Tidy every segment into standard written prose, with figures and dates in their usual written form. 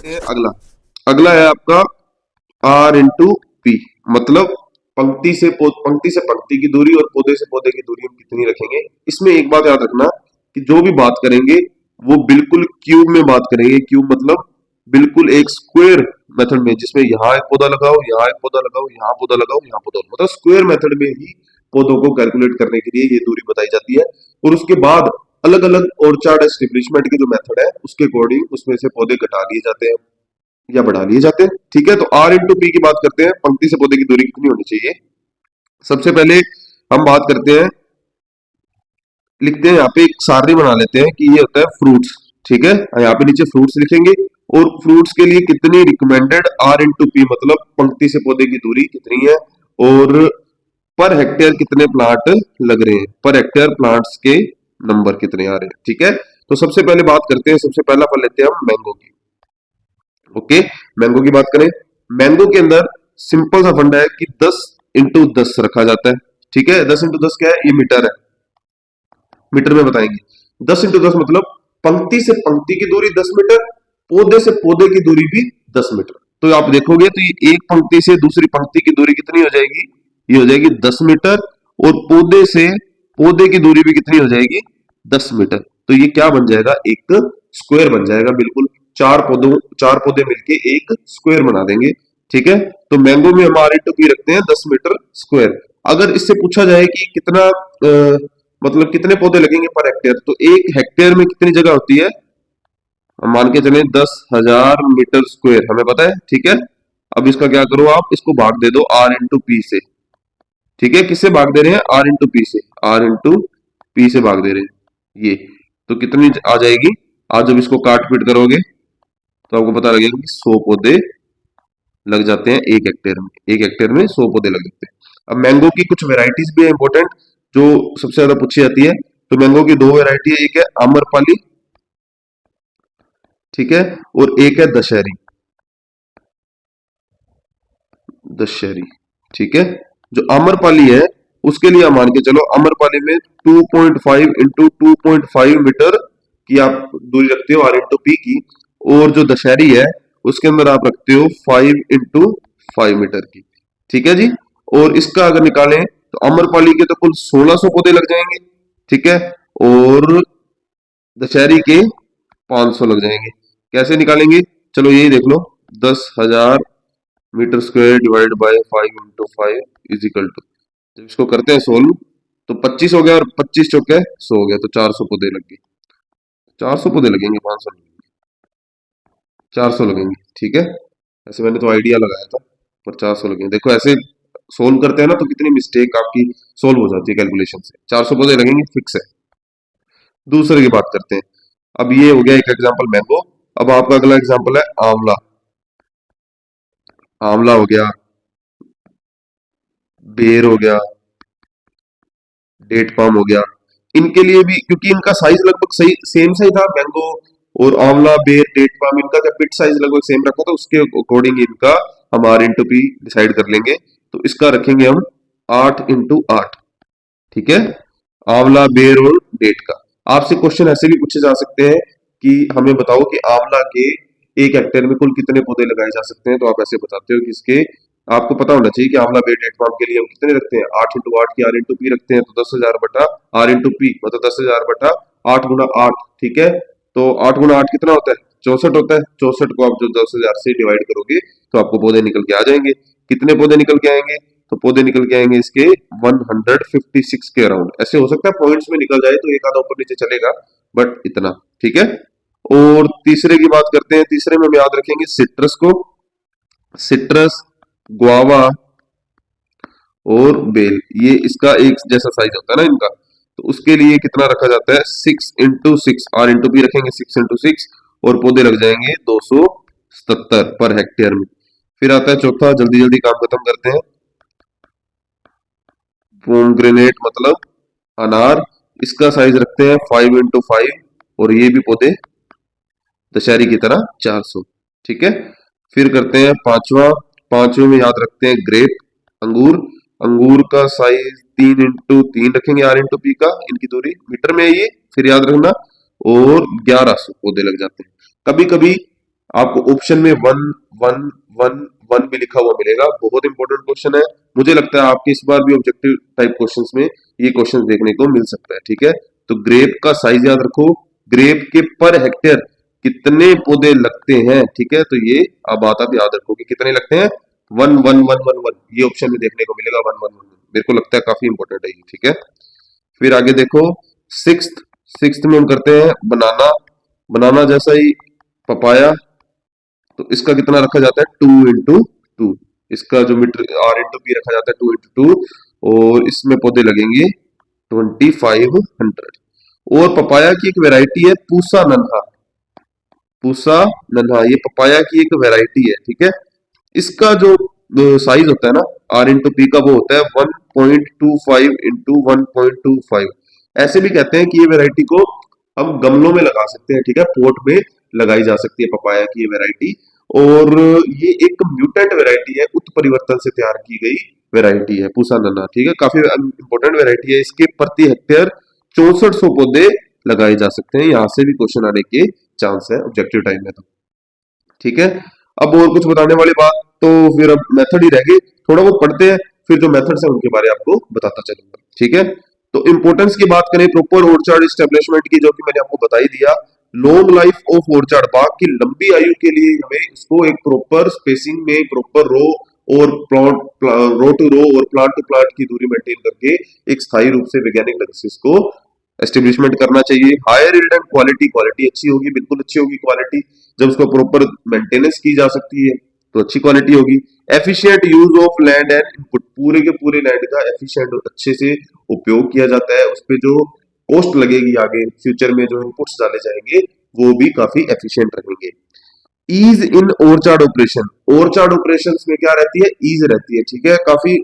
अगला अगला है आपका आर इंटू पी, मतलब पंक्ति से पंक्ति की दूरी और पौधे से पौधे की दूरी हम कितनी रखेंगे। इसमें एक बात याद रखना कि जो भी बात करेंगे वो बिल्कुल क्यूब में बात करेंगे। क्यूब मतलब बिल्कुल एक स्क्वायर मेथड में, जिसमें यहाँ एक पौधा लगाओ, यहाँ एक पौधा लगाओ, यहाँ पौधा लगाओ, यहाँ पौधा, मतलब स्क्वायर मेथड में ही पौधों को कैलकुलेट करने के लिए ये दूरी बताई जाती है। और उसके बाद अलग अलग ऑर्चार्ड एस्टेब्लिशमेंट की जो मेथड है उसके अकॉर्डिंग उसमें से पौधे घटा लिए जाते हैं या बढ़ा लिए जाते हैं। ठीक है, तो आर इंटू पी की बात करते हैं, पंक्ति से पौधे की दूरी कितनी होनी चाहिए। सबसे पहले हम बात करते हैं, लिखते हैं यहाँ पे एक सारणी बना लेते हैं कि ये होता है फ्रूट्स। ठीक है, यहाँ पे नीचे फ्रूट्स लिखेंगे और फ्रूट्स के लिए कितनी रिकमेंडेड आर इंटू पी, मतलब पंक्ति से पौधे की दूरी कितनी है और पर हेक्टेयर कितने प्लांट लग रहे हैं, पर हेक्टेयर प्लांट्स के नंबर कितने आ रहे हैं। ठीक है, तो सबसे पहले बात करते हैं, सबसे पहला फल लेते हैं हम मैंगो की। ओके, मैंगो की बात करें, मैंगो के अंदर सिंपल सा फंडा है कि 10 इंटू 10 रखा जाता है। ठीक है, 10 इंटू 10 क्या है, ये मीटर है, मीटर में बताएंगे। 10 इंटू 10 मतलब पंक्ति से पंक्ति की दूरी 10 मीटर, पौधे से पौधे की दूरी भी 10 मीटर। तो आप देखोगे तो ये एक पंक्ति से दूसरी पंक्ति की दूरी कितनी हो जाएगी, ये हो जाएगी 10 मीटर, और पौधे से पौधे की दूरी भी कितनी हो जाएगी, 10 मीटर। तो ये क्या बन जाएगा, एक स्क्वायर बन जाएगा, बिल्कुल चार पौधे मिलके एक स्क्वायर बना देंगे। ठीक है, तो मैंगो में हम आर इंटू पी रखते हैं 10 मीटर स्क्वायर। अगर इससे पूछा जाए कि कितना मतलब कितने पौधे लगेंगे पर हेक्टेयर, तो एक हेक्टेयर में कितनी जगह होती है, हम मान के चले 10,000 मीटर स्क्वायर, हमें पता है। ठीक है, अब इसका क्या करो, आप इसको भाग दे दो आर इंटू पी से। ठीक है, किससे भाग दे रहे हैं, आर इंटू पी से, आर इंटू पी से भाग दे रहे हैं ये, तो कितनी आ जाएगी। आज जब इसको काट पीट करोगे तो आपको पता लगेगा कि 100 पौधे लग जाते हैं एक हेक्टेयर में, एक हेक्टेयर में 100 पौधे लग जाते हैं। अब मैंगो की कुछ वेराइटीज भी है इंपॉर्टेंट, जो सबसे ज्यादा पूछी जाती है। तो मैंगो की दो वेराइटी है, एक है आम्रपाली, ठीक है, और एक है दशहरी, दशहरी। ठीक है, जो आम्रपाली है उसके लिए आप मान के चलो, आम्रपाली में 2.5 इंटू 2.5 मीटर की आप दूरी रखते हो आर इंटू पी की, और जो दशहरी है उसके अंदर आप रखते हो 5 इंटू 5 मीटर की। ठीक है जी, और इसका अगर निकालें तो अमरपाली के तो कुल 1600 पौधे लग जाएंगे। ठीक है, और दशहरी के 500 लग जाएंगे। कैसे निकालेंगे, चलो यही देख लो, 10,000 meter square divide by 5 into 5 is equal to, जब इसको करते हैं सोल्व तो 25 हो गया, और 25 चौके 100 हो गया, तो 400 पौधे लग गए। 400 पौधे लगेंगे, 500 लगेंगे, 400 लगेंगे। ठीक है, ऐसे मैंने तो आइडिया लगाया था, पर 400 लगेंगे। देखो ऐसे सोल्व करते हैं ना तो कितनी मिस्टेक आपकी सोल्व हो जाती है कैलकुलेशन से। 400 पौधे लगेंगे, फिक्स है। दूसरे की बात करते हैं, अब ये हो गया एक एग्जांपल मैंगो। अब आपका अगला एग्जांपल है आंवला। आंवला हो गया, बेर हो गया, डेट पाम हो गया। इनके लिए भी, क्योंकि इनका साइज लगभग सही सेम सा ही था, मैंगो और आंवला, बेर, डेट पाम, इनका जब पिट साइज लगभग सेम रखा था, उसके अकॉर्डिंग इनका हम आर इंटू पी डिसाइड कर लेंगे। तो इसका रखेंगे हम 8 इंटू 8। ठीक है, आंवला, बेर और डेट का। आपसे क्वेश्चन ऐसे भी पूछे जा सकते हैं कि हमें बताओ कि आंवला के एक हेक्टेयर में कुल कितने पौधे लगाए जा सकते हैं, तो आप ऐसे बताते हो कि इसके, आपको पता होना चाहिए कि आंवला, बेर, डेट पाम के लिए हम कितने रखते हैं, 8 इंटू 8 की आर इंटू पी रखते हैं, तो 10,000 बटा आर इंटू पी, मतलब 10,000 बटा 8 गुना 8। ठीक है, तो 8 गुना 8 कितना होता है, 64 होता है। 64 को आप जो 10,000 से डिवाइड करोगे तो आपको पौधे निकल के आ जाएंगे। कितने पौधे निकल के आएंगे, तो पौधे निकल के आएंगे इसके 156 के अराउंड। ऐसे हो सकता है पॉइंट्स में निकल जाए तो एक आधा ऊपर नीचे चलेगा, बट इतना। ठीक है, और तीसरे की बात करते हैं। तीसरे में हम याद रखेंगे सिट्रस को, सिट्रस, गुआवा और बेल, ये इसका एक जैसा साइज होता है ना इनका, तो उसके लिए कितना रखा जाता है, 6 इंटू 6, आर इंटू पी रखेंगे 6 इंटू 6, और पौधे लग जाएंगे 277 पर हेक्टेयर में। फिर आता है चौथा, जल्दी जल्दी काम खत्म करते हैं, पोमग्रेनेट मतलब अनार, इसका साइज रखते हैं 5 इंटू 5, और ये भी पौधे दशहरी की तरह 400। ठीक है, फिर करते हैं पांचवा, पांचवे में याद रखते हैं ग्रेप, अंगूर। अंगूर का साइज 3 इंटू 3 रखेंगे आर इंटू पी का, इनकी दूरी मीटर में है ये, फिर याद रखना, और 1100 पौधे लग जाते हैं। कभी कभी आपको ऑप्शन में वन वन वन वन भी लिखा हुआ मिलेगा। बहुत इंपॉर्टेंट क्वेश्चन है। मुझे लगता है आपके इस बार भी ऑब्जेक्टिव टाइप क्वेश्चंस में ये क्वेश्चन देखने को मिल सकता है। ठीक है, तो ग्रेप का साइज याद रखो। ग्रेप के पर हेक्टेयर कितने पौधे लगते हैं, ठीक है, तो ये अब बात आप याद रखो कि कितने लगते हैं। One one one one one, ये ऑप्शन में देखने को मिलेगा, वन वन वन। मेरे को लगता है काफी इंपॉर्टेंट है ये। ठीक है, फिर आगे देखो, सिक्स्थ सिक्स्थ में हम करते हैं बनाना। बनाना जैसा ही पपाया, तो इसका कितना रखा जाता है, 2 into 2। इसका जो मीटर R into P रखा जाता है 2 into 2, और इसमें पौधे लगेंगे 2500। और पपाया की एक वैरायटी है पूसा नन्हा। पूसा नन्हा ये पपाया की एक वैरायटी है। ठीक है, इसका जो साइज होता है ना R into P का, वो होता है 1.25 into 1.25। ऐसे भी कहते हैं कि ये वैरायटी को हम गमलों में लगा सकते हैं। ठीक है, पोट में लगाई जा सकती है पपाया की ये वैरायटी। और ये एक म्यूटेंट वैरायटी है, उत्परिवर्तन से तैयार की गई वैरायटी है पूसा नन्हा। ठीक है, काफी इंपॉर्टेंट वैरायटी है। इसके प्रति हेक्टेयर 6400 पौधे लगाए जा सकते हैं। यहाँ से भी क्वेश्चन आने के चांस है ऑब्जेक्टिव टाइम में। तो ठीक है, अब और कुछ बताने वाली बात तो फिर अब मेथड ही रह गए, थोड़ा बहुत पढ़ते हैं, फिर जो मेथड्स है उनके बारे में आपको बताता चलूंगा। ठीक है, तो इंपॉर्टेंस की बात करें प्रॉपर ऑर्चर्ड एस्टेब्लिशमेंट की, जो कि मैंने आपको बता ही दिया। लॉन्ग लाइफ ऑफ ऑर्चर्ड, बाग की लंबी आयु के लिए हमें इसको एक प्रॉपर स्पेसिंग में, प्रॉपर रो और प्लांट रो टू रो और प्लांट टू प्लांट की दूरी मेंटेन करके एक स्थायी रूप से वैज्ञानिक ढंग से इसको एस्टेब्लिशमेंट करना चाहिए। Higher yield and quality, quality अच्छी होगी, बिल्कुल अच्छी होगी क्वालिटी। जब उसको प्रॉपर मेंटेनेंस की जा सकती है तो अच्छी क्वालिटी होगी। Efficient use of land and input, पूरे के पूरे लैंड का एफिशिएंट अच्छे से उपयोग किया जाता है। उस पर जो कॉस्ट लगेगी आगे फ्यूचर में, जो इनपुट्स डाले जाएंगे, वो भी काफी एफिशिएंट रहेंगे। ईज इन ओरचार्ड ऑपरेशन, ओरचार्ड ऑपरेशन में क्या रहती है, ईज रहती है। ठीक है, काफी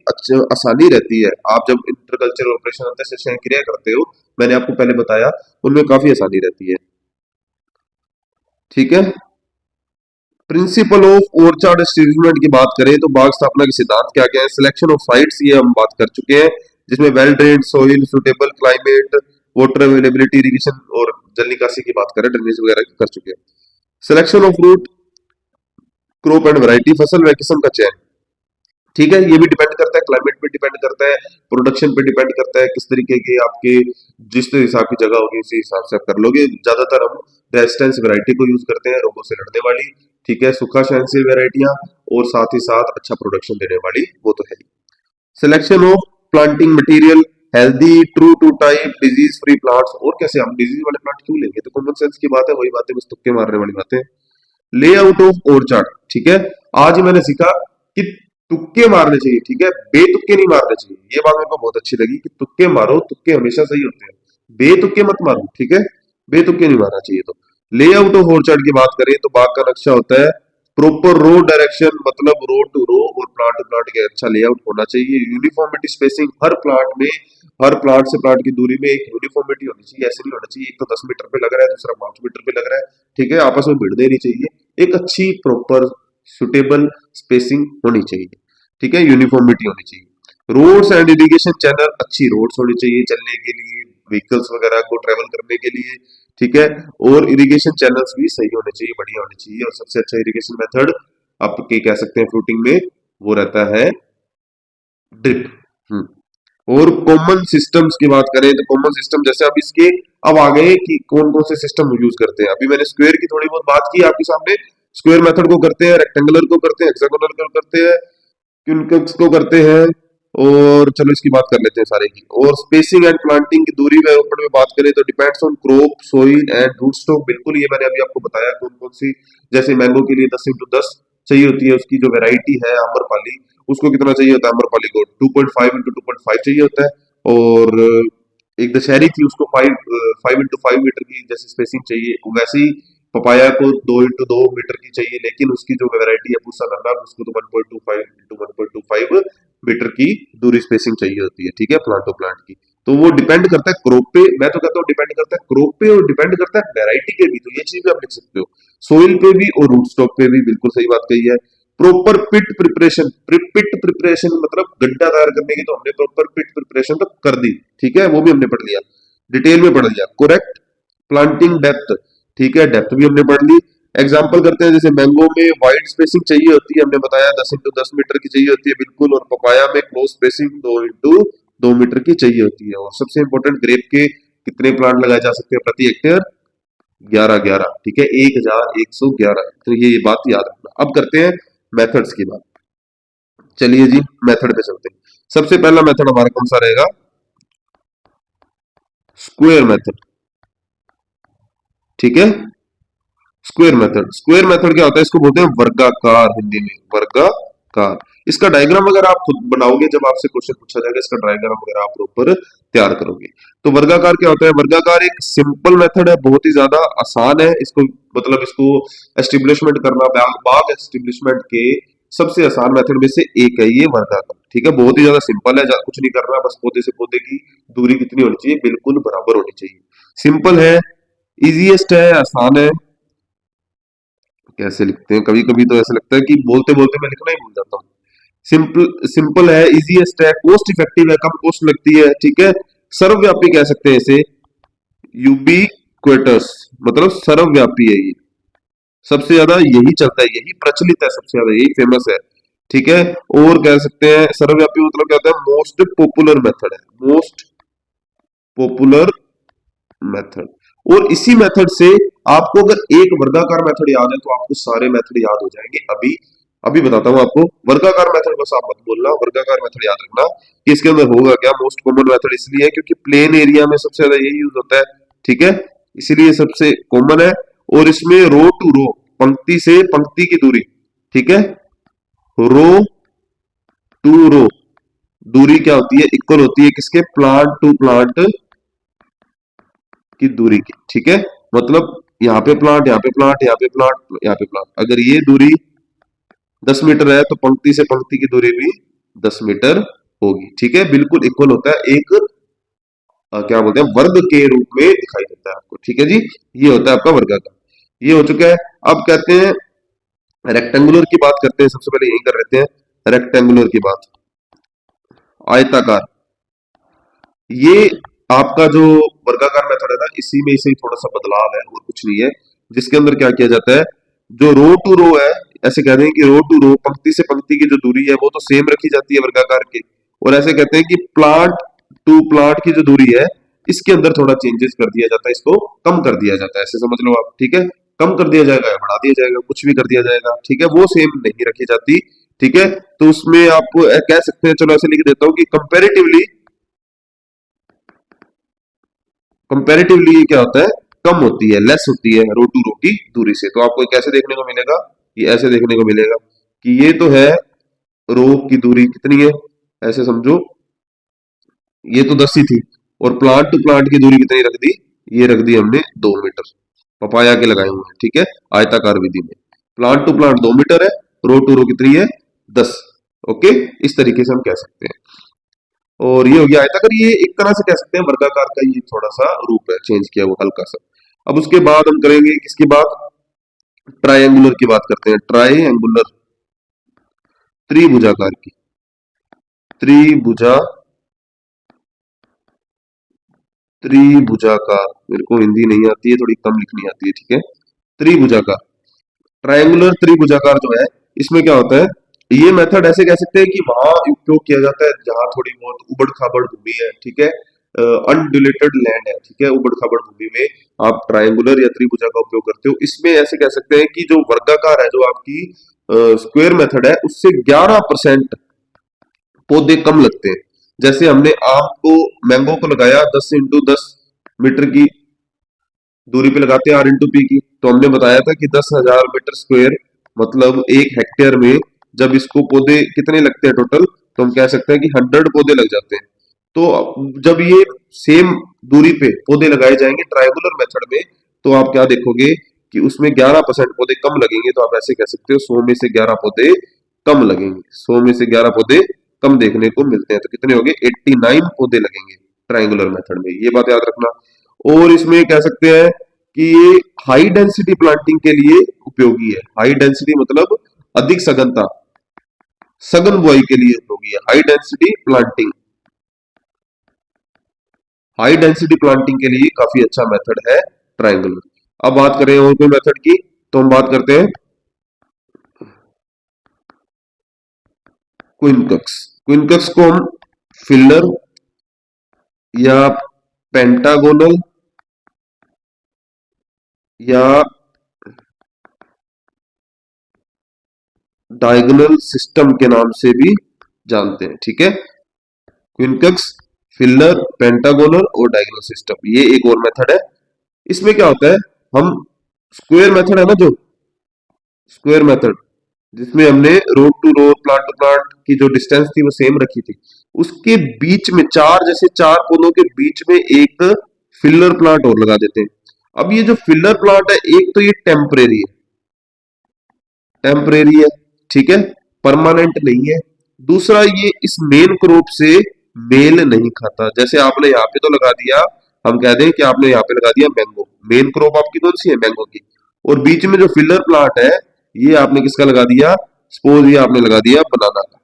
आसानी रहती है। आप जब इंटरकल्चर ऑपरेशन अंतर क्रिया करते हो, मैंने आपको पहले बताया, उनमें काफी आसानी रहती है। ठीक है, प्रिंसिपल ऑफ ऑर्चर्ड एस्टेब्लिशमेंट की बात करें तो बाग स्थापना के सिद्धांत क्या क्या है। सिलेक्शन ऑफ साइट्स, ये हम बात कर चुके हैं, जिसमें well drained soil, suitable climate, water availability, irrigation और जल निकासी की बात करें, ड्रेनेज वगैरह कर चुके हैं। Selection of root crop and variety, फसल व किस्म का चयन। ठीक है, ये भी डिपेंड करता है, क्लाइमेट पे डिपेंड करता है, प्रोडक्शन पे डिपेंड करता है, किस तरीके के आपके जिस हिसाब की जगह होगी उसी हिसाब से आप कर लोगे। ज्यादातर हम रेजिस्टेंस वैरायटी को यूज करते हैं, रोगों से लड़ने वाली। ठीक है, सूखा सहनशील वैरायटियां, और साथ ही साथ अच्छा प्रोडक्शन देने वाली, वो तो है ही। Selection of planting material, healthy true to type, disease free plants. और कैसे हम डिजीज वाले प्लांट क्यों लेंगे, तो कॉमन सेंस की बात है, वही बातें बस तुक्के मारने वाली बातें। लेआउट ऑफ ऑर्चर्ड, ठीक है, आज ही मैंने सीखा कि तुक्के मारने चाहिए। ठीक है, बेतुक्के नहीं मारने चाहिए। ये बात मेरे को बहुत अच्छी लगी कि तुक्के मारो, तुक्के हमेशा सही होते हैं, बेतुक्के मत मारो। ठीक है, बेतुक्के नहीं मारना चाहिए। तो लेआउट ऑफ ऑर्चर्ड की बात करें तो बाग का नक्शा होता है प्रॉपर रो डायरेक्शन, मतलब रो टू रो और प्लांट टू प्लांट के अच्छा लेआउट होना चाहिए। यूनिफॉर्मिटी स्पेसिंग, हर प्लांट में, हर प्लांट से प्लांट की दूरी में एक यूनिफॉर्मिटी होनी चाहिए। ऐसे नहीं होना चाहिए एक तो 10 मीटर पे लग रहा है, दूसरा 5 मीटर पे लग रहा है। ठीक है, आपस में भिड़ नहीं चाहिए, एक अच्छी प्रॉपर सुटेबल स्पेसिंग होनी चाहिए। ठीक है, यूनिफॉर्मिटी होनी चाहिए। रोड्स एंड इरिगेशन चैनल, अच्छी रोड्स होनी चाहिए चलने के लिए, व्हीकल्स वगैरह को ट्रेवल करने के लिए। ठीक है, और इरिगेशन चैनल्स भी सही होने चाहिए, बढ़िया होने चाहिए। और सबसे अच्छा इरिगेशन मेथड आप कह सकते हैं फ्रूटिंग में, वो रहता है ड्रिप। और कॉमन सिस्टम्स की बात करें तो कॉमन सिस्टम जैसे अब इसके अब आ गए कि कौन कौन से सिस्टम यूज करते हैं। अभी मैंने स्क्वायर की थोड़ी बहुत बात की आपके सामने, स्क्वायर मेथड को करते हैं, रेक्टेंगुलर को करते हैं, हेक्सागोनल को करते हैं, क्यूबिकल्स को करते हैं। और चलो इसकी बात कर लेते हैं सारे की। और स्पेसिंग एंड प्लांटिंग की दूरी में ऊपर में बात करें तो depends on crop, soil and root stock. बिल्कुल, ये मैंने अभी आपको बताया कौन कौन सी, जैसे मैंगो के लिए 10x10 चाहिए होती है, उसकी जो वेराइटी है आम्रपाली, उसको कितना चाहिए होता है, आम्रपाली को 2.5x2.5 चाहिए होता है। और एक दशहरी थी, उसको 5x5 मीटर की जैसे स्पेसिंग चाहिए, वैसे ही पपाया को 2x2 मीटर की चाहिए। लेकिन उसकी जो वैरायटी है पूसा नन्ना, उसको तो 1.25x1.25 मीटर की दूरी स्पेसिंग चाहिए होती है। ठीक है, प्लांट टू प्लांट की। तो वो डिपेंड करता है क्रॉप पे, मैं तो कहता हूँ डिपेंड करता है क्रॉप पे और डिपेंड करता है वैरायटी पे भी। तो ये चीज भी आप लिख सकते हो, सोइल पे भी और रूट स्टॉक पे भी। बिल्कुल सही बात कही है। प्रॉपर पिट प्रिपरेशन, पिट प्रिपरेशन मतलब गड्ढा तैयार करने की, तो हमने प्रॉपर पिट प्रिपरेशन तो कर दी। ठीक है, वो भी हमने पढ़ लिया, डिटेल में पढ़ लिया। करेक्ट प्लांटिंग डेप्थ, ठीक है, डेप्थ भी हमने पढ़ ली। एग्जाम्पल करते हैं, जैसे मैंगो में वाइड स्पेसिंग चाहिए होती है, हमने बताया 10 × 10 मीटर की चाहिए होती है बिल्कुल, और पपाया में क्लोज स्पेसिंग 2 × 2 मीटर की चाहिए होती है। और सबसे इंपॉर्टेंट, ग्रेप के कितने प्लांट लगाए जा सकते हैं प्रति हेक्टेयर? 11 11, ठीक है, 1111। तो ये बात याद रखना। अब करते हैं मेथड्स की बात। चलिए जी, मेथड पे चलते हैं। सबसे पहला मेथड हमारा कौन सा रहेगा? स्क्वायर मेथड, ठीक है। स्क्वायर मेथड, स्क्वायर मेथड क्या होता है? इसको बोलते हैं वर्गाकार, हिंदी में वर्गाकार। इसका डायग्राम अगर आप खुद बनाओगे, जब आपसे क्वेश्चन पूछा जाएगा, इसका डायग्राम अगर आप प्रॉपर तैयार करोगे, तो वर्गाकार क्या होता है? वर्गाकार एक सिंपल मेथड है, बहुत ही ज्यादा आसान है। इसको मतलब इसको एस्टेब्लिशमेंट करना, बाग एस्टेब्लिशमेंट के सबसे आसान मेथड में से एक है ये वर्गाकार, ठीक है। बहुत ही ज्यादा सिंपल है, कुछ नहीं करना, बस पौधे से पौधे की दूरी कितनी होनी चाहिए? बिल्कुल बराबर होनी चाहिए। सिंपल है, इजीएस्ट है, आसान है। कैसे लिखते हैं? कभी कभी तो ऐसा लगता है कि बोलते बोलते मैं लिखना ही भूल जाता हूँ। सिंपल सिंपल है, इजीएस्ट है, कोस्ट इफेक्टिव है, कम कोस्ट लगती है, ठीक है। सर्वव्यापी कह सकते हैं इसे, यूबिक्विटस, मतलब सर्वव्यापी है ये, सबसे ज्यादा यही चलता है, यही प्रचलित है, सबसे ज्यादा यही फेमस है, ठीक है। और कह सकते हैं सर्वव्यापी मतलब क्या होता है? मोस्ट पॉपुलर मेथड है, मोस्ट पॉपुलर मेथड। और इसी मेथड से आपको अगर एक वर्गाकार मेथड याद है तो आपको सारे मेथड याद हो जाएंगे। अभी अभी बताता हूं आपको वर्गाकार मेथड, बस आप मत बोलना, वर्गाकार मेथड याद रखना कि इसके अंदर होगा क्या। मोस्ट कॉमन मेथड इसलिए है क्योंकि प्लेन एरिया में सबसे ज्यादा यही यूज होता है, ठीक है, इसीलिए सबसे कॉमन है। और इसमें रो टू रो, पंक्ति से पंक्ति की दूरी, ठीक है, रो टू रो दूरी क्या होती है? इक्वल होती है किसके? प्लांट टू प्लांट की दूरी की, ठीक है। मतलब यहाँ पे प्लांट, यहाँ पे प्लांट, यहाँ पे प्लांट, यहाँ पे प्लांट, अगर ये दूरी 10 मीटर है तो पंक्ति से पंक्ति की दूरी भी 10 मीटर होगी, ठीक है। बिल्कुल इक्वल होता है, एक क्या बोलते हैं, वर्ग के रूप में दिखाई देता है आपको, ठीक है जी। ये होता है आपका वर्गाकार, ये हो चुका है। अब कहते हैं रेक्टेंगुलर की बात करते हैं, सबसे पहले यही कर लेते हैं रेक्टेंगुलर की बात। आयताकार, ये आपका जो वर्गाकार मेथड है ना, इसी में इसे थोड़ा सा बदलाव है और कुछ नहीं है। जिसके अंदर क्या किया जाता है, जो रो टू रो है, ऐसे कहते हैं कि रो टू रो, पंक्ति से पंक्ति की जो दूरी है वो तो सेम रखी जाती है वर्गाकार के, और ऐसे कहते हैं कि प्लांट टू प्लांट की जो दूरी है इसके अंदर थोड़ा चेंजेस कर दिया जाता है, इसको कम कर दिया जाता है, ऐसे समझ लो आप, ठीक है। कम कर दिया जाएगा या बढ़ा दिया जाएगा, कुछ भी कर दिया जाएगा, ठीक है, वो सेम नहीं रखी जाती, ठीक है। तो उसमें आप कह सकते हैं, चलो ऐसे लिख देता हूं कि कंपेरेटिवली, कंपैरेटिवली क्या होता है? कम होती है, लेस होती है रो टू रो की दूरी से। तो आपको कैसे देखने को मिलेगा? ये ऐसे देखने को मिलेगा कि ये तो है, रो की दूरी कितनी है, ऐसे समझो, ये तो 10 ही थी, और प्लांट टू प्लांट की दूरी कितनी रख दी? ये रख दी हमने 2 मीटर, पपाया के लगाए हुए हैं, ठीक है, आयताकार विधि में। प्लांट टू प्लांट 2 मीटर है, रो टू रो कितनी है? 10। ओके, इस तरीके से हम कह सकते हैं। और ये हो गया आयताकार, ये एक तरह से कह सकते हैं वर्गाकार का ये थोड़ा सा रूप है, चेंज किया वो हल्का सा। अब उसके बाद हम करेंगे किसकी बात? ट्रायंगुलर की बात करते हैं, ट्रायंगुलर, त्रिभुजाकार की, त्रिभुजा, त्रिभुजाकार, मेरे को हिंदी नहीं आती है, थोड़ी कम लिखनी आती है, ठीक है। त्रिभुजाकार, ट्रायंगुलर त्रिभुजाकार जो है, इसमें क्या होता है? ये मेथड ऐसे कह सकते हैं कि वहां उपयोग किया जाता है जहां थोड़ी बहुत उबड़ खाबड़ भूमि है, ठीक है, अनडिलेटेड लैंड है, ठीक है, उबड़ खाबड़ भूमि में आप ट्रायंगुलर या त्रिभुजा का उपयोग करते हो। इसमें ऐसे कह सकते हैं कि जो वर्गाकार है, जो आपकी स्क्वायर मेथड है, उससे 11% पौधे कम लगते हैं। जैसे हमने आम को, मैंगो को लगाया 10 × 10 मीटर की दूरी पे लगाते हैं, R×P की, तो हमने बताया था कि 10,000 मीटर स्क्वायर, मतलब 1 हेक्टेयर में जब इसको पौधे कितने लगते हैं टोटल, तो हम कह सकते हैं कि 100 पौधे लग जाते हैं। तो जब ये सेम दूरी पे पौधे लगाए जाएंगे ट्रायंगुलर मेथड में, तो आप क्या देखोगे कि उसमें 11% पौधे कम लगेंगे। तो आप ऐसे कह सकते हो 100 में से 11 पौधे कम लगेंगे, 100 में से 11 पौधे कम देखने को मिलते हैं। तो कितने हो गए? 89 पौधे लगेंगे ट्रायंगुलर मेथड में, ये बात याद रखना। और इसमें कह सकते हैं कि ये हाई डेंसिटी प्लांटिंग के लिए उपयोगी है। हाई डेंसिटी मतलब अधिक सघनता, सघन बुआई के लिए उपयोगी है high density planting. High density planting के लिए काफी अच्छा मेथड है ट्रायंगुलर। अब बात करें और कोई मेथड की, तो हम बात करते हैं क्विनकक्स। क्विनकक्स को हम फिलर या पेंटागोनल या डायगोनल सिस्टम के नाम से भी जानते हैं। ठीक है, क्विनकक्स, फिलर, पेंटागोनल और डायगोनल सिस्टम, ये एक और मेथड है। इसमें क्या होता है, हम स्क्वायर मेथड है ना, जो स्क्वायर मेथड जिसमें हमने road to road, plant to plant की जो डिस्टेंस थी वो सेम रखी थी, उसके बीच में चार पौधों के बीच में एक फिलर प्लांट और लगा देते हैं। अब ये जो फिलर प्लांट है, एक तो ये टेम्परेरी है, ठीक है, परमानेंट नहीं है। दूसरा, ये इस मेन क्रॉप से मेल नहीं खाता। जैसे आपने यहाँ पे तो लगा दिया, हम कह दें कि आपने यहाँ पे लगा दिया मैंगो, मेन क्रॉप आपकी कौन सी है, मैंगो की, और बीच में जो फिलर प्लांट है ये आपने किसका लगा दिया, सपोज ये आपने लगा दिया बनाना का।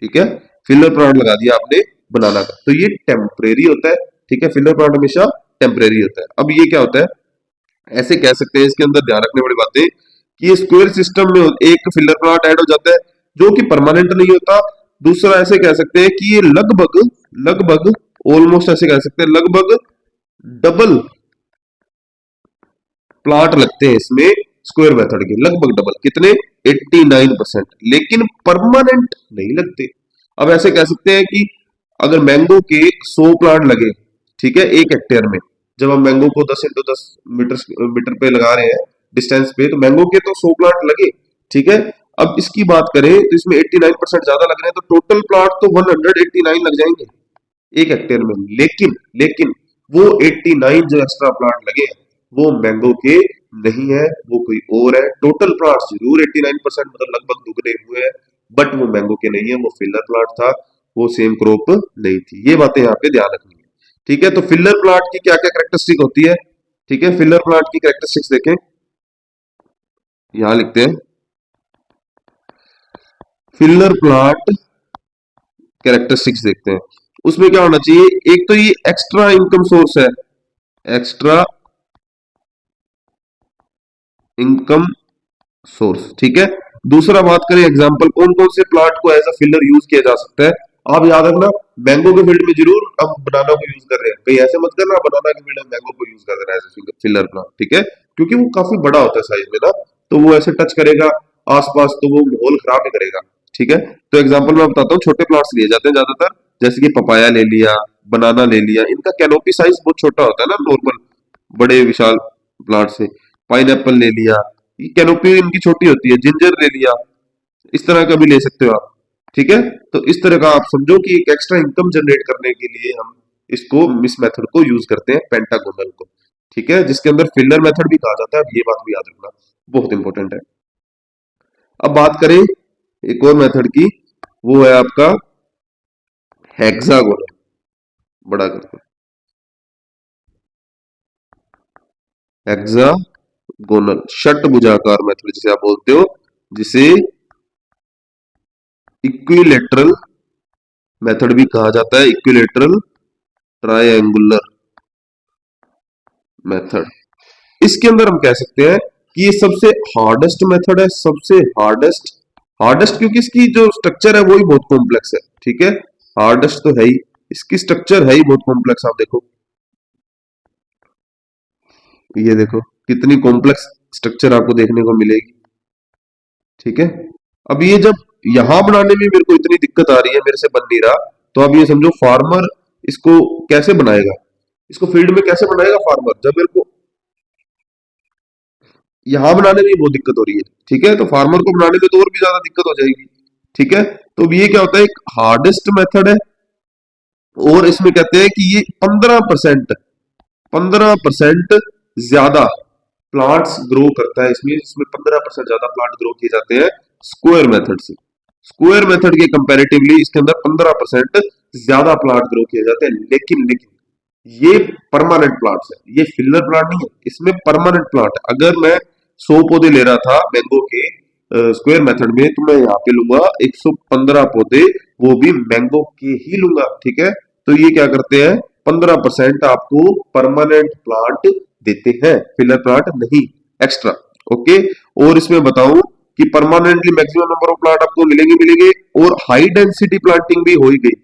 ठीक है, फिलर प्लांट लगा दिया आपने बनाना का, तो ये टेम्परेरी होता है। ठीक है, फिलर प्लांट हमेशा टेम्परेरी होता है। अब ये क्या होता है, ऐसे कह सकते हैं, इसके अंदर ध्यान रखने वाली बातें कि ये स्क्वायर सिस्टम में एक फिलर प्लांट ऐड हो जाता है जो कि परमानेंट नहीं होता। दूसरा, ऐसे कह सकते हैं कि ये लगभग लगभग ऑलमोस्ट ऐसे कह सकते हैं लगभग डबल प्लांट लगते हैं इसमें, स्क्वायर मेथड के लगभग डबल, कितने, 89%, लेकिन परमानेंट नहीं लगते। अब ऐसे कह सकते हैं कि अगर मैंगो के 100 प्लांट लगे, ठीक है, 1 हेक्टेयर में, जब हम मैंगो को 10 इंटू 10 मीटर मीटर पे लगा रहे हैं डिस्टेंस पे, तो मैंगो के तो 100 प्लांट लगे। ठीक है, अब इसकी बात करें तो इसमें 89% ज्यादा लग रहे हैं, तो टोटल प्लांट तो 189 लग जाएंगे 1 हेक्टेयर में। लेकिन लेकिन वो 89 जो एक्स्ट्रा प्लांट लगे वो मैंगो के नहीं है, वो कोई और है। टोटल प्लांट जरूर 89% मतलब लगभग दुगने हुए हैं, बट वो मैंगो के नहीं है, वो फिलर प्लांट था, वो सेम क्रॉप नहीं थी। ये बातें यहाँ पे ध्यान रखनी है। ठीक है, तो फिलर प्लांट की क्या क्या कैरेक्टरिस्टिक होती है। ठीक है, फिलर प्लांट की कैरेक्टरिस्टिक्स देखें, यहां लिखते हैं फिलर प्लांट कैरेक्टरिस्टिक्स देखते हैं। उसमें क्या होना चाहिए, एक तो ये एक्स्ट्रा इनकम सोर्स है, एक्स्ट्रा इनकम सोर्स। ठीक है, दूसरा बात करें एग्जांपल, कौन कौन से प्लांट को एज अ फिलर यूज किया जा सकता है। आप याद रखना, मैंगो के फील्ड में जरूर हम बनाना को यूज कर रहे हैं, कहीं ऐसे मत करना बनाना के फील्ड में मैंगो को यूज कर रहे हैं एज ए फिलर प्लांट। ठीक है, क्योंकि वो काफी बड़ा होता है साइज में ना, तो वो ऐसे टच करेगा आसपास तो वो माहौल खराब ही करेगा। ठीक है, तो एग्जाम्पल मैं बताता हूँ, छोटे प्लांट्स लिए जाते हैं ज्यादातर, जैसे कि पपाया ले लिया, बनाना ले लिया, इनका कैनोपी साइज बहुत छोटा होता है ना नॉर्मल बड़े विशाल प्लांट से। पाइन ले लिया, कैनोपी इनकी छोटी होती है, जिंजर ले लिया, इस तरह का भी ले सकते हो आप। ठीक है, तो इस तरह का आप समझो कि एक एक्स्ट्रा इनकम जनरेट करने के लिए हम इसको इस मेथड को यूज करते हैं, पेंटागोनल को। ठीक है, जिसके अंदर फिलर मेथड भी कहा जाता है, अब ये बात भी याद रखना बहुत इंपॉर्टेंट है। अब बात करें एक और मेथड की, वो है आपका हेक्सागोनल, बड़ा करके हेक्सागोनल षटभुजाकार मेथड जिसे आप बोलते हो, जिसे इक्विलेटरल मेथड भी कहा जाता है, इक्विलेटरल ट्रायंगुलर मेथड। इसके अंदर हम कह सकते हैं कि ये सबसे हार्डेस्ट मेथड है, सबसे हार्डेस्ट। हार्डेस्ट क्योंकि इसकी जो स्ट्रक्चर है वो ही बहुत कॉम्प्लेक्स है। ठीक है, हार्डेस्ट तो है ही, इसकी स्ट्रक्चर है ही बहुत कॉम्प्लेक्स। आप देखो, ये देखो कितनी कॉम्प्लेक्स स्ट्रक्चर आपको देखने को मिलेगी। ठीक है, अब ये जब यहां बनाने में मेरे को इतनी दिक्कत आ रही है, मेरे से बन नहीं रहा, तो अब ये समझो फार्मर इसको कैसे बनाएगा, इसको फील्ड में कैसे बनाएगा फार्मर, जब मेरे को यहां बनाने में बहुत दिक्कत हो रही है। ठीक है, तो फार्मर को बनाने में तो और भी ज्यादा दिक्कत हो जाएगी। ठीक है, तो ये क्या होता है, एक हार्डेस्ट मेथड है, और इसमें कहते हैं कि ये 15% ज्यादा प्लांट्स ग्रो करता है, इसमें इसमें 15% ज्यादा प्लांट ग्रो किए जाते हैं स्क्वायर मेथड से। स्क्वायर मेथड के कंपैरेटिवली इसके अंदर 15% ज्यादा प्लांट ग्रो किए जाते हैं। लेकिन लेकिन ये परमानेंट प्लांट्स है, ये फिलर प्लांट नहीं है, इसमें परमानेंट प्लांट है। अगर मैं 100 पौधे ले रहा था मैंगो के स्क्वायर मेथड में, तो मैं यहाँ पे लूंगा 115 पौधे, वो भी मैंगो के ही लूंगा। ठीक है, तो ये क्या करते हैं, 15% आपको परमानेंट प्लांट देते हैं, फिलर प्लांट नहीं, एक्स्ट्रा। ओके। और इसमें बताऊं कि permanently maximum number of plant आपको मिलेंगे और हाई डेंसिटी प्लांटिंग भी हो ही गई।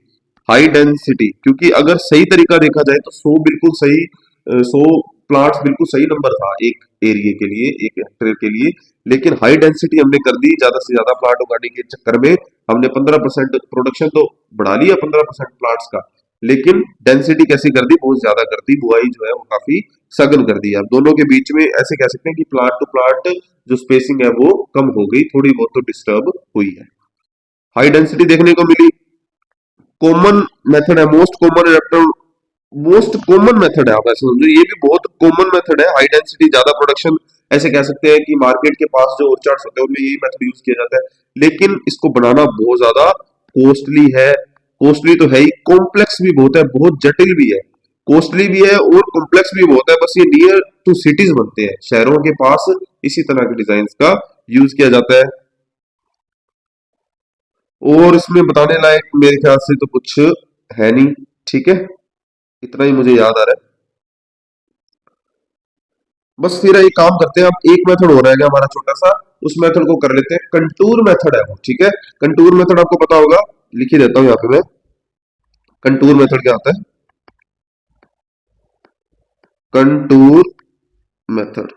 हाई डेंसिटी, क्योंकि अगर सही तरीका देखा जाए तो 100 बिल्कुल सही, 100 प्लांट्स बिल्कुल सही नंबर था एक एरिया के लिए, एक हेक्टेयर के लिए। लेकिन हाई डेंसिटी हमने कर दी, ज्यादा से ज्यादा प्लांट उगाने के चक्कर में हमने 15% प्रोडक्शन तो बढ़ा लिया, 15% प्लांट्स का, लेकिन डेंसिटी कैसी कर दी, बहुत ज्यादा कर दी, बुआई जो है वो काफी सघन कर दी। अब दोनों के बीच में ऐसे कह सकते हैं कि प्लांट टू प्लांट जो स्पेसिंग है वो कम हो गई, थोड़ी बहुत तो डिस्टर्ब हुई है। हाई डेंसिटी देखने को मिली। कॉमन मेथड है, most common adapter, most common method है, आप ऐसे समझो ये भी बहुत कॉमन मेथड है। हाई डेंसिटी ज्यादा प्रोडक्शन, ऐसे कह सकते हैं कि मार्केट के पास जो ऑर्चार्ड्स होते हैं उनमें यही मेथड यूज किया जाता है। लेकिन इसको बनाना बहुत ज्यादा कॉस्टली है। कॉस्टली तो है ही, कॉम्प्लेक्स भी बहुत है, बहुत जटिल भी है। कॉस्टली भी है और कॉम्प्लेक्स भी बहुत है। बस ये नियर टू सिटीज बनते हैं, शहरों के पास इसी तरह के डिजाइन का यूज किया जाता है। और इसमें बताने लायक मेरे ख्याल से तो कुछ है नहीं। ठीक है, इतना ही मुझे याद आ रहा है। बस फिर एक काम करते हैं, अब एक मेथड हो रहा है हमारा छोटा सा, उस मेथड को कर लेते हैं। कंटूर मेथड है वो, ठीक है। कंटूर मेथड आपको पता होगा, लिख ही देता हूं यहाँ पे मैं। कंटूर मेथड क्या होता है? कंटूर मेथड,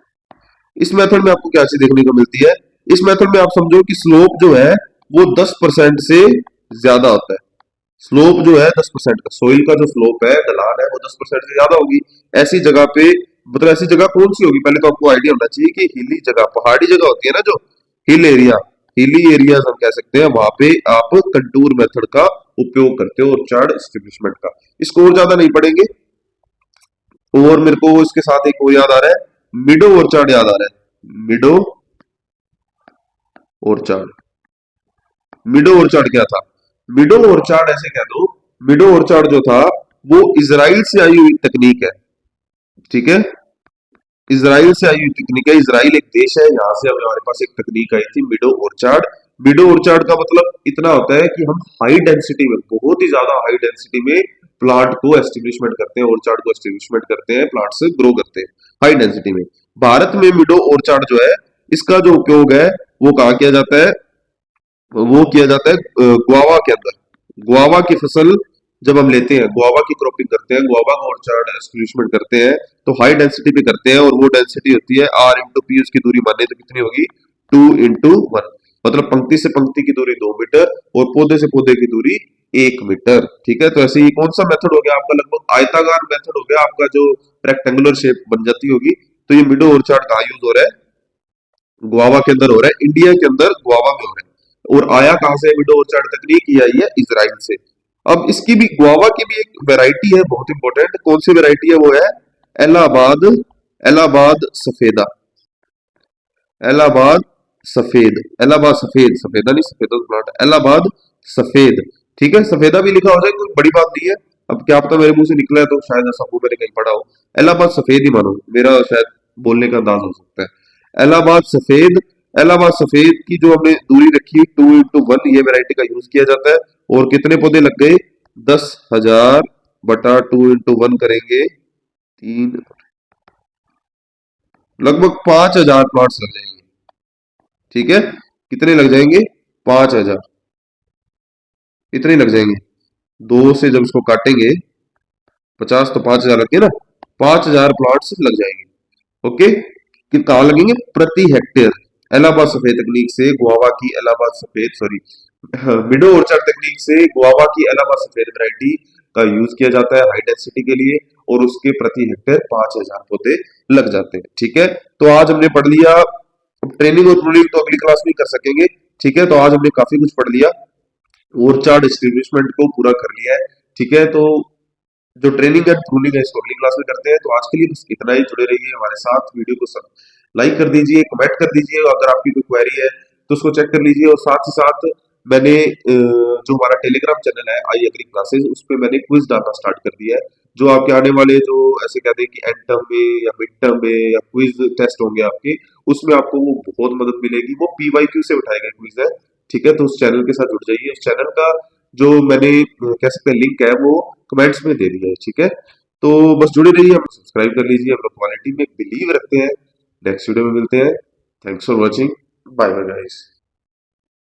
इस मेथड में आपको क्या चीज देखने को मिलती है? इस मेथड में आप समझो कि स्लोप जो है वो 10% से ज्यादा होता है। स्लोप जो है 10% का, सोइल का जो स्लोप है, ढलान है, वो 10% से ज्यादा होगी। ऐसी जगह पे, मतलब ऐसी जगह कौन सी होगी? पहले तो आपको आइडिया होना चाहिए कि हिली जगह, पहाड़ी जगह होती है ना जो हिल एरिया, हिली एरियाज हम कह सकते हैं, वहां पे आप कंटूर मेथड का उपयोग करते हो और चार्ट एस्टेब्लिशमेंट का। इसको और ज्यादा नहीं पढ़ेंगे। और मेरे को इसके साथ एक और याद आ रहा है, मिडो और चार्ट याद आ रहा है। मिडो और चार्ट, मिडो और चार्ट क्या था? मिडो और चार्ट ऐसे कह दो, मिडो और चार्ट जो था वो इजराइल से आई हुई तकनीक है। ठीक है, इजराइल से आई हुई तकनीक है। इजराइल एक देश है, यहाँ से हमारे पास एक तकनीक आई थी, मिडो ऑर्चार्ड। मिडो ऑर्चार्ड का मतलब इतना होता है कि हम हाई डेंसिटी में, बहुत ही ज्यादा हाई डेंसिटी में प्लांट को एस्टेब्लिशमेंट करते हैं, ऑर्चार्ड को एस्टेब्लिशमेंट करते हैं, प्लांट से ग्रो करते हैं हाई डेंसिटी में। भारत में मिडो ऑर्चार्ड जो है, इसका जो उपयोग है वो कहाँ किया जाता है? वो किया जाता है गुआवा के अंदर। गुआवा की फसल जब हम लेते हैं, गुआवा की क्रॉपिंग करते हैं, गुआवा का ऑर्चार्ड एस्टेब्लिशमेंट करते हैं, तो हाई डेंसिटी पे करते हैं। और वो डेंसिटी होती है आर इंटू पी, उसकी दूरी माने तो कितनी होगी? 2 इंटू 1। मतलब पंक्ति से पंक्ति की दूरी 2 मीटर और पौधे से पौधे की दूरी 1 मीटर। ठीक है, तो ऐसे ही कौन सा मेथड हो गया आपका? लगभग आयताकार मेथड हो गया आपका, जो रेक्टेंगुलर शेप बन जाती होगी। तो ये मिडो ऑर्चार्ड कहाँ यूज हो रहा है? गोवा के अंदर हो रहा है, इंडिया के अंदर गोवा में हो रहा है। और आया कहां से? विडो ऑर्चार्ड तकनीक ये आई है इजराइल से। अब इसकी भी, गोवा की भी एक वैरायटी है बहुत इंपॉर्टेंट। कौन सी वैरायटी है? वो है इलाहाबाद, इलाहाबाद सफेदा, इलाहाबाद सफेद, इलाहाबाद सफेद, सफेदा नहीं, सफेदा तो प्लांट है, इलाहाबाद सफेद। ठीक है, सफेदा भी लिखा हो जाए कोई बड़ी बात नहीं है। अब क्या पता मेरे मुंह से निकला है तो शायद ऐसा हो, मैंने कहीं पढ़ा हो। इलाहाबाद सफेद ही मानो, मेरा शायद बोलने का अंदाज हो सकता है। इलाहाबाद सफेद, इलाहाबाद सफेद की जो हमने दूरी रखी 2 इंटू 1, ये वैरायटी का यूज किया जाता है। और कितने पौधे लग गए? 10,000 बटा 2 इंटू 1 करेंगे 3, लगभग 5,000 प्लॉट्स लग जाएंगे। ठीक है, कितने लग जाएंगे? 5,000, इतने लग जाएंगे। दो से जब इसको काटेंगे 50, तो 5,000 लग गए ना, 5,000 प्लॉट्स लग जाएंगे। ओके, कि कहाँ लगेंगे? प्रति हेक्टेयर। इलाहाबाद सफेद तकनीक से गुआवा की इलाहाबाद सफेद, सॉरी, मिडो ऑर्चर्ड तकनीक से गुआवा की इलाहाबाद सफेद वैरायटी का यूज किया जाता है हाई डेंसिटी के लिए, और उसके प्रति हेक्टेयर 5,000 पौधे लग जाते हैं। ठीक है, तो आज हमने पढ़ लिया। अब ट्रेनिंग और रूलिंग तो अगली क्लास में कर सकेंगे। ठीक है, तो आज हमने काफी कुछ पढ़ लिया, ऑर्चार्ड एस्टेब्लिशमेंट को पूरा कर लिया है। ठीक है, तो जो ट्रेनिंग एंड रूलिंग है इसको अगली क्लास में करते हैं। तो आज के लिए बस इतना ही, जुड़े रहिए हमारे साथ। वीडियो को सब लाइक कर दीजिए, कमेंट कर दीजिए, अगर आपकी कोई क्वेरी है तो उसको चेक कर लीजिए। और साथ ही साथ मैंने जो हमारा टेलीग्राम चैनल है आई एग्री क्लासेस, उस पर मैंने क्विज डालना स्टार्ट कर दिया है। जो आपके आने वाले, जो ऐसे कहते हैं कि एंड टर्म में या मिड टर्म में या क्विज टेस्ट होंगे आपके, उसमें आपको वो बहुत मदद मिलेगी। वो पीवाईक्यू से उठाए गए क्विज है। ठीक है, तो उस चैनल के साथ जुड़ जाइए। उस चैनल का जो मैंने कह सकते हैं लिंक है वो कमेंट्स में दे दिया है। ठीक है, तो बस जुड़े रहिए, हम सब्सक्राइब कर लीजिए। हम लोग क्वालिटी में बिलीव रखते हैं। नेक्स्ट वीडियो में मिलते हैं। Thanks for watching, bye bye guys.